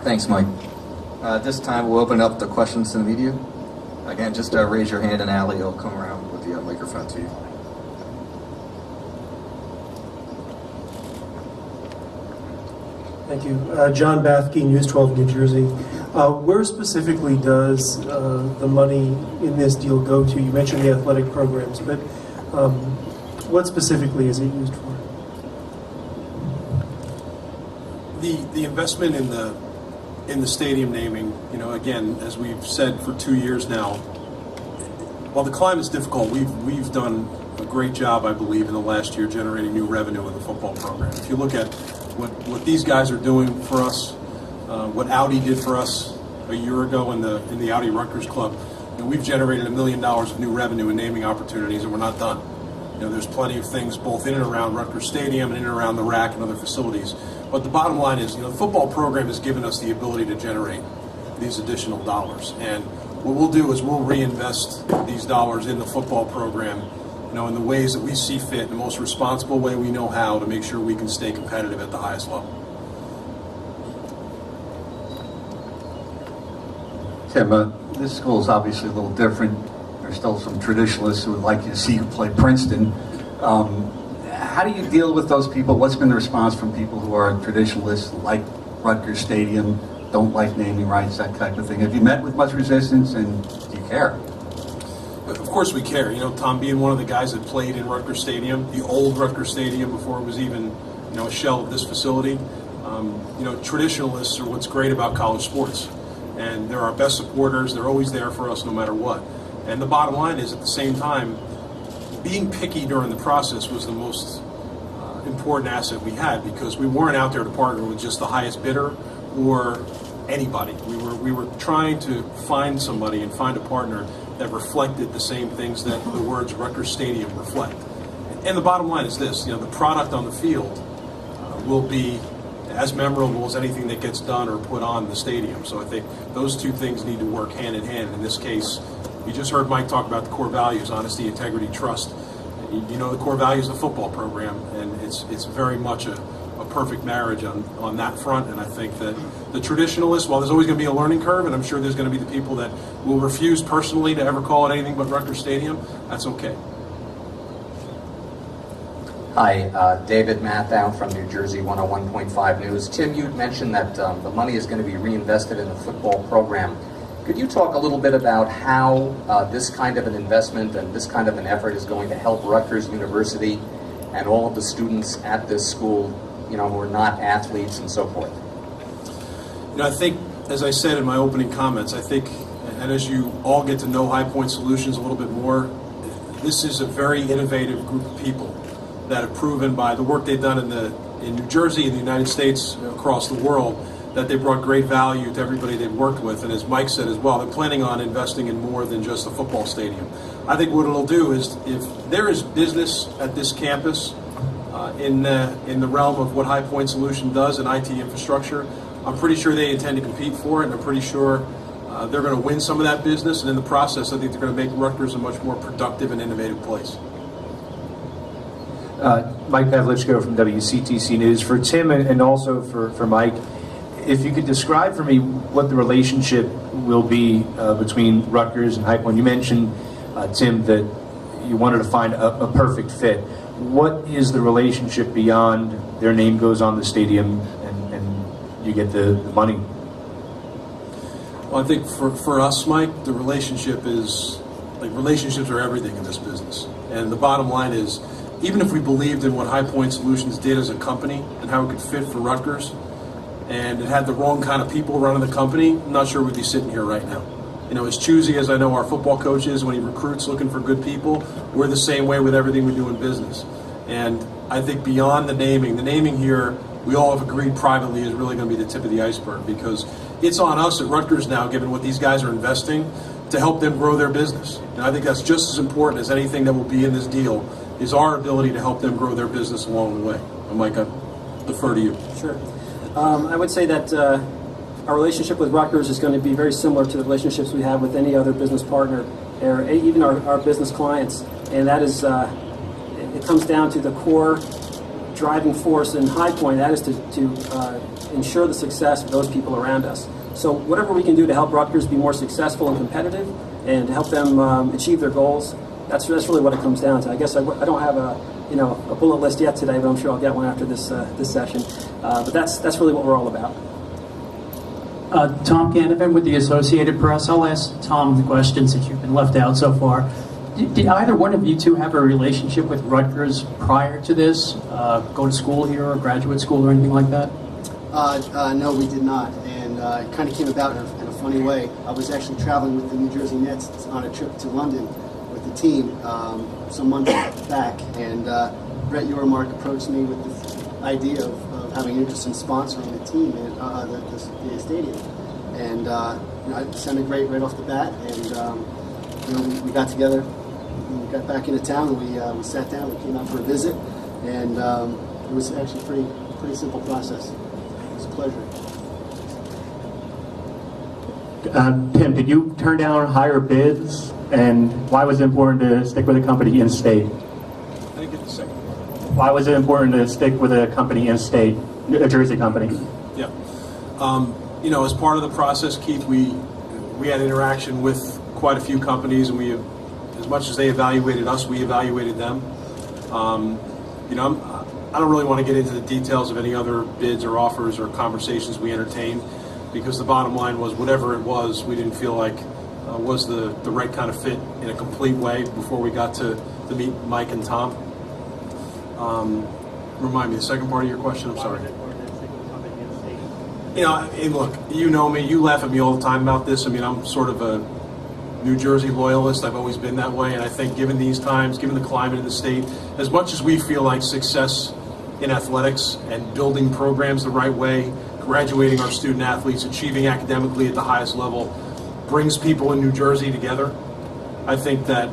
Thanks, Mike. This time we'll open up the questions to the media. Again, just raise your hand and Allie will come around with the microphone to you. Thank you. John Bathke, News 12, New Jersey. Where specifically does the money in this deal go to? You mentioned the athletic programs, but what specifically is it used for? The investment in the stadium naming, again, as we've said for 2 years now, while the climate is difficult, we've done a great job, I believe, in the last year generating new revenue in the football program. If you look at what these guys are doing for us, what Audi did for us a year ago in the Audi Rutgers Club, we've generated $1 million of new revenue in naming opportunities, and we're not done. There's plenty of things both in and around Rutgers Stadium and in and around the RAC and other facilities. But the bottom line is, the football program has given us the ability to generate these additional dollars. And what we'll do is we'll reinvest these dollars in the football program, in the ways that we see fit, the most responsible way we know how, to make sure we can stay competitive at the highest level. Tim, this school is obviously a little different. There's still some traditionalists who would like you to see you play Princeton. How do you deal with those people? What's been the response from people who are traditionalists, like Rutgers Stadium, don't like naming rights, that type of thing? Have you met with much resistance, and do you care? Of course we care. Tom, being one of the guys that played in Rutgers Stadium, the old Rutgers Stadium before it was even, a shell of this facility. Traditionalists are what's great about college sports. And they're our best supporters. They're always there for us no matter what. And the bottom line is, at the same time, being picky during the process was the most important asset we had, because we weren't out there to partner with just the highest bidder or anybody. We were trying to find somebody and find a partner that reflected the same things that the words Rutgers Stadium reflect. And the bottom line is this, the product on the field will be as memorable as anything that gets done or put on the stadium. So I think those two things need to work hand in hand. In this case, you just heard Mike talk about the core values: honesty, integrity, trust. The core values of the football program, and it's very much a perfect marriage on that front. And I think that the traditionalists, while there's always going to be a learning curve, and I'm sure there's going to be the people that will refuse personally to ever call it anything but Rutgers Stadium, that's okay. Hi, David Matthau from New Jersey 101.5 News. Tim, you mentioned that the money is going to be reinvested in the football program. Could you talk a little bit about how this kind of an investment and this kind of an effort is going to help Rutgers University and all of the students at this school, who are not athletes and so forth? I think, as I said in my opening comments, and as you all get to know High Point Solutions a little bit more, this is a very innovative group of people that have proven by the work they've done in New Jersey and the United States, across the world, that they brought great value to everybody they've worked with. And as Mike said as well, they're planning on investing in more than just a football stadium. I think what it'll do is, if there is business at this campus in the realm of what High Point Solution does in IT infrastructure, I'm pretty sure they intend to compete for it, and I'm pretty sure they're going to win some of that business. And in the process, I think they're going to make Rutgers a much more productive and innovative place. Mike Pavlichko from WCTC News. For Tim and also for Mike, if you could describe for me what the relationship will be between Rutgers and High Point. You mentioned, Tim, that you wanted to find a perfect fit. What is the relationship beyond their name goes on the stadium and you get the money? Well, I think for us, Mike, the relationship is, relationships are everything in this business. And the bottom line is, even if we believed in what High Point Solutions did as a company and how it could fit for Rutgers, and it had the wrong kind of people running the company, I'm not sure we'd be sitting here right now. As choosy as I know our football coach is when he recruits looking for good people, we're the same way with everything we do in business. And I think beyond the naming here, we all have agreed privately, is really going to be the tip of the iceberg, because it's on us at Rutgers now, given what these guys are investing, to help them grow their business. And I think that's just as important as anything that will be in this deal, is our ability to help them grow their business along the way. And Mike, I defer to you. Sure. I would say that our relationship with Rutgers is going to be very similar to the relationships we have with any other business partner, or even our business clients. And that is, it comes down to the core driving force in High Point. That is to ensure the success of those people around us. So whatever we can do to help Rutgers be more successful and competitive, and to help them achieve their goals, that's really what it comes down to. I guess I don't have a bullet list yet today, but I'm sure I'll get one after this session. But that's really what we're all about. Tom Canavan with the Associated Press. I'll ask Tom the question since you've been left out so far. Did either one of you two have a relationship with Rutgers prior to this? Go to school here or graduate school or anything like that? No, we did not, and it kind of came about in a funny way. I was actually traveling with the New Jersey Nets on a trip to London with the team some months back, and Brett Yormark approached me with this idea of having interest in sponsoring the team at the stadium, and it sounded great right off the bat, and we got together, we got back into town, and we sat down, we came out for a visit, and it was actually a pretty simple process. It was a pleasure. Tim, did you turn down higher bids, and why was it important to stick with a company in state? I didn't get the second. Why was it important to stick with a company in state, a Jersey company? Yeah. As part of the process, Keith, we had interaction with quite a few companies, and as much as they evaluated us, we evaluated them. I don't really want to get into the details of any other bids or offers or conversations we entertained, because the bottom line was whatever it was, we didn't feel like was the right kind of fit in a complete way before we got to meet Mike and Tom. Remind me, the second part of your question, I'm sorry. And look, you know me, you laugh at me all the time about this. I mean, I'm sort of a New Jersey loyalist. I've always been that way, and I think given these times, given the climate of the state, as much as we feel like success in athletics and building programs the right way, graduating our student athletes, achieving academically at the highest level, brings people in New Jersey together, I think that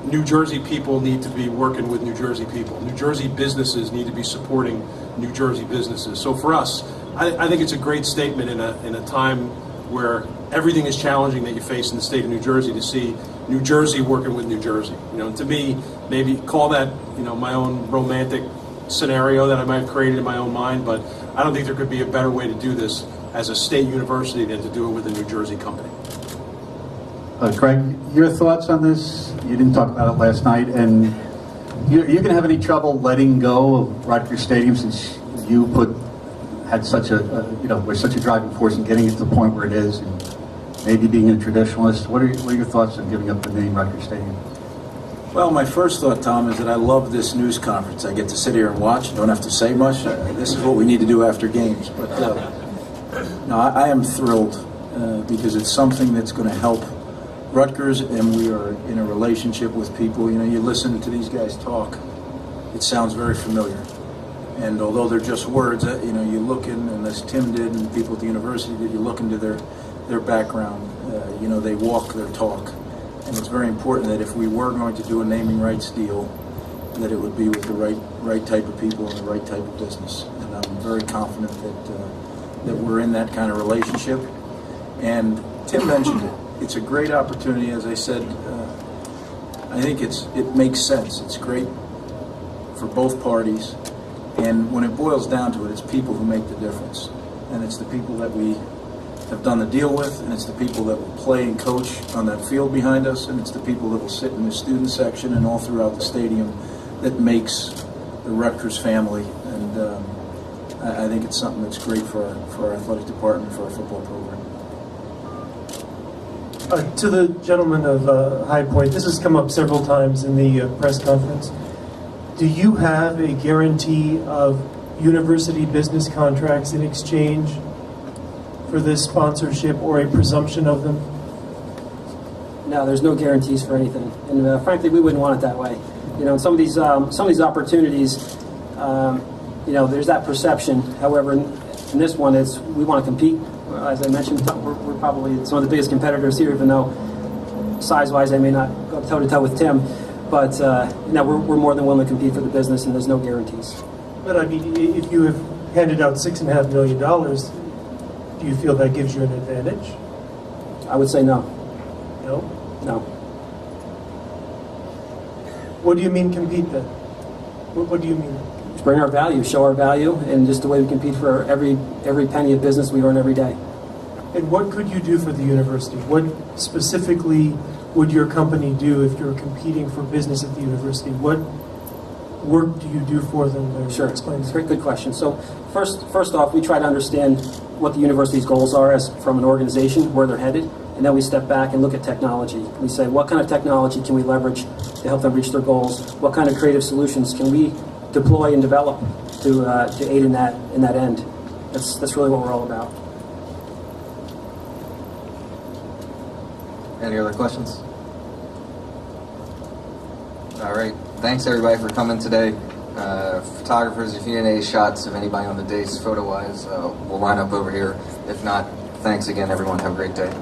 New Jersey people need to be working with New Jersey people. New Jersey businesses need to be supporting New Jersey businesses. So for us, I think it's a great statement in a time where everything is challenging that you face in the state of New Jersey, to see New Jersey working with New Jersey. To me, maybe call that my own romantic scenario that I might have created in my own mind, but I don't think there could be a better way to do this as a state university than to do it with a New Jersey company. Craig, your thoughts on this? You didn't talk about it last night, and you going to have any trouble letting go of Rutgers Stadium, since you had such were such a driving force in getting it to the point where it is, and maybe being a traditionalist? What are your thoughts on giving up the name Rutgers Stadium? Well, my first thought, Tom, is that I love this news conference. I get to sit here and watch, don't have to say much. This is what we need to do after games. But no, I am thrilled because it's something that's going to help Rutgers, and we are in a relationship with people. You listen to these guys talk, it sounds very familiar. And although they're just words, you look in, and as Tim did, and people at the university did, you look into their background. They walk their talk. And it's very important that if we were going to do a naming rights deal, that it would be with the right type of people and the right type of business. And I'm very confident that we're in that kind of relationship. And Tim mentioned it. It's a great opportunity, as I said. I think it makes sense. It's great for both parties. And when it boils down to it, it's people who make the difference. And it's the people that we have done the deal with, and it's the people that will play and coach on that field behind us, and it's the people that will sit in the student section and all throughout the stadium that makes the Rutgers family. And I think it's something that's great for our athletic department, for our football program. To the gentleman of High Point, this has come up several times in the press conference. Do you have a guarantee of university business contracts in exchange for this sponsorship, or a presumption of them? No, there's no guarantees for anything, and frankly, we wouldn't want it that way. Some of these opportunities, there's that perception. However, in this one, we want to compete. As I mentioned, we're probably some of the biggest competitors here, even though size-wise, I may not go toe-to-toe with Tim. But we're more than willing to compete for the business, and there's no guarantees. But I mean, if you have handed out $6.5 million, do you feel that gives you an advantage? I would say no. No? No. What do you mean compete then? What do you mean? bring our value, show our value, and just the way we compete for every penny of business we earn every day. And what could you do for the university? What specifically would your company do if you're competing for business at the university? What work do you do for them? Sure, Explain it's a that. very good question. So first off, we try to understand what the university's goals are as from an organization, where they're headed, and then we step back and look at technology. We say, what kind of technology can we leverage to help them reach their goals? What kind of creative solutions can we deploy and develop to aid in that end? That's really what we're all about. Any other questions? All right. Thanks everybody for coming today. Photographers, if you need any shots of anybody on the days photo-wise, we'll line up over here. If not, thanks again everyone. Have a great day.